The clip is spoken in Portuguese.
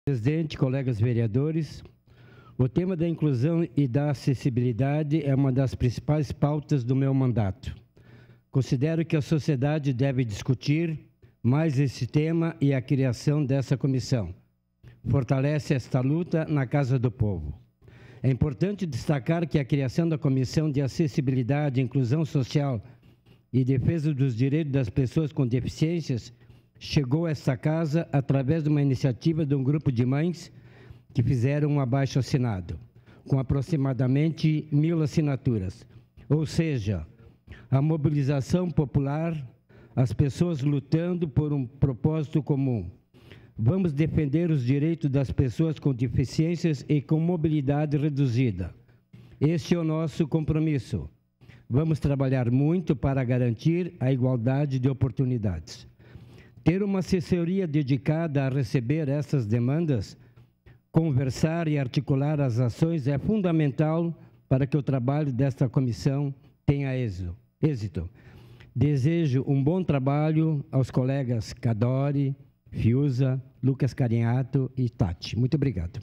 Presidente, colegas vereadores, o tema da inclusão e da acessibilidade é uma das principais pautas do meu mandato. Considero que a sociedade deve discutir mais esse tema e a criação dessa comissão fortalece esta luta na Casa do Povo. É importante destacar que a criação da Comissão de Acessibilidade, Inclusão Social e Defesa dos Direitos das Pessoas com Deficiências chegou a esta casa através de uma iniciativa de um grupo de mães que fizeram um abaixo-assinado, com aproximadamente 1.000 assinaturas. Ou seja, a mobilização popular, as pessoas lutando por um propósito comum. Vamos defender os direitos das pessoas com deficiências e com mobilidade reduzida. Este é o nosso compromisso. Vamos trabalhar muito para garantir a igualdade de oportunidades. Ter uma assessoria dedicada a receber essas demandas, conversar e articular as ações é fundamental para que o trabalho desta comissão tenha êxito. Desejo um bom trabalho aos colegas Cadore, Fiuza, Lucas Carinhato e Tati. Muito obrigado.